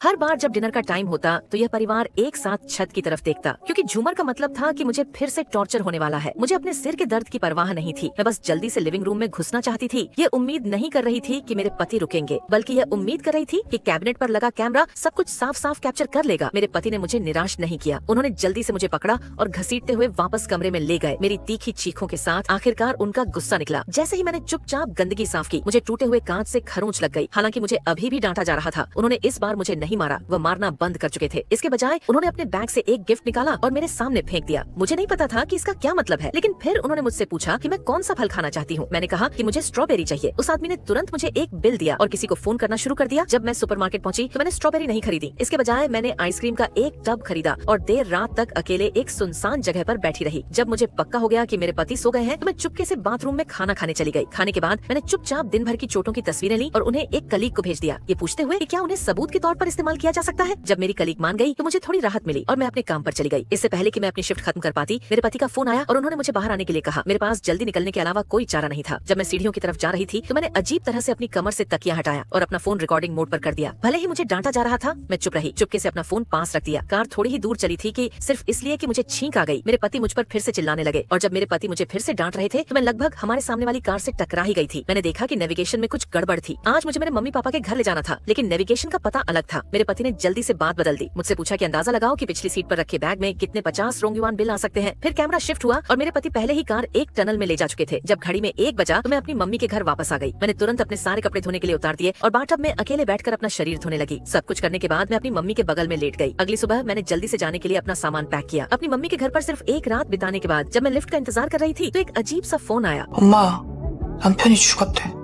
हर बार जब डिनर का टाइम होता तो यह परिवार एक साथ छत की तरफ देखता, क्योंकि झूमर का मतलब था कि मुझे फिर से टॉर्चर होने वाला है। मुझे अपने सिर के दर्द की परवाह नहीं थी। मैं बस जल्दी से लिविंग रूम में घुसना चाहती थी। ये उम्मीद नहीं कर रही थी कि मेरे पति रुकेंगे, बल्कि यह उम्मीद कर रही थी कि कैबिनेट पर लगा कैमरा सब कुछ साफ साफ कैप्चर कर लेगा। मेरे पति ने मुझे निराश नहीं किया। उन्होंने जल्दी से मुझे पकड़ा और घसीटते हुए वापस कमरे में ले गए। मेरी तीखी चीखों के साथ आखिरकार उनका गुस्सा निकला। जैसे ही मैंने चुपचाप गंदगी साफ की, मुझे टूटे हुए कांच से खरोंच लग गई। हालांकि मुझे अभी भी डांटा जा रहा था। उन्होंने इस बार मुझे नहीं मारा, वह मारना बंद कर चुके थे। इसके बजाय उन्होंने अपने बैग से एक गिफ्ट निकाला और मेरे सामने फेंक दिया। मुझे नहीं पता था कि इसका क्या मतलब है, लेकिन फिर उन्होंने मुझसे पूछा कि मैं कौन सा फल खाना चाहती हूँ। मैंने कहा कि मुझे स्ट्रॉबेरी चाहिए। उस आदमी ने तुरंत मुझे एक बिल दिया और किसी को फोन करना शुरू कर दिया। जब मैं सुपरमार्केट पहुंची तो मैंने स्ट्रॉबेरी नहीं खरीदी। इसके बजाय मैंने आइसक्रीम का एक टब खरीदा और देर रात तक अकेले एक सुनसान जगह पर बैठी रही। जब मुझे पक्का हो गया कि मेरे पति सो गए हैं तो मैं चुपके से बाथरूम में खाना खाने चली गई। खाने के बाद मैंने चुपचाप दिन भर की चोटों की तस्वीरें ली और उन्हें एक कलीग को भेज दिया, ये पूछते हुए कि क्या उन्हें सबूत के तौर पर इस्तेमाल किया जा सकता है। जब मेरी कलीग मान गई तो मुझे थोड़ी राहत मिली और मैं अपने काम पर चली गई। इससे पहले कि मैं अपनी शिफ्ट खत्म कर पाती, मेरे पति का फोन आया और उन्होंने मुझे बाहर आने के लिए कहा। मेरे पास जल्दी निकलने के अलावा कोई चारा नहीं था। जब मैं सीढ़ियों की तरफ जा रही थी तो मैंने अजीब तरह से अपनी कमर से तकिया हटाया और अपना फोन रिकॉर्डिंग मोड पर कर दिया। भले ही मुझे डांटा जा रहा था, मैं चुप रही। चुपके से अपना फोन पास रख दिया। कार थोड़ी ही दूर चली थी कि सिर्फ इसलिए कि मुझे छींक आ गई। मेरे पति मुझ पर फिर से चिल्लाने लगे और जब मेरे पति मुझे फिर से डांट रहे थे तो मैं लगभग हमारे सामने वाली कार से टकरा ही गई थी। मैंने देखा कि नेविगेशन में कुछ गड़बड़ थी। आज मुझे मेरे मम्मी पापा के घर ले जाना था, लेकिन नेविगेशन का पता अलग था। मेरे पति ने जल्दी से बात बदल दी। मुझसे पूछा कि अंदाजा लगाओ कि पिछली सीट पर रखे बैग में कितने 50 रोंगयुआन बिल आ सकते हैं। फिर कैमरा शिफ्ट हुआ और मेरे पति पहले ही कार एक टनल में ले जा चुके थे। जब घड़ी में 1 बजा तो मैं अपनी मम्मी के घर वापस आ गई। मैंने तुरंत अपने सारे कपड़े धोने के लिए उतार दिए और बाथटब में अकेले बैठकर अपना शरीर धोने लगी। सब कुछ करने के बाद मैं अपनी मम्मी के बगल में लेट गई। अगली सुबह मैंने जल्दी से जाने के लिए अपना सामान पैक किया। अपनी मम्मी के घर पर सिर्फ एक रात बिताने के बाद जब मैं लिफ्ट का इंतजार कर रही थी तो एक अजीब सा फोन आया। 엄마, 남편이 죽었대.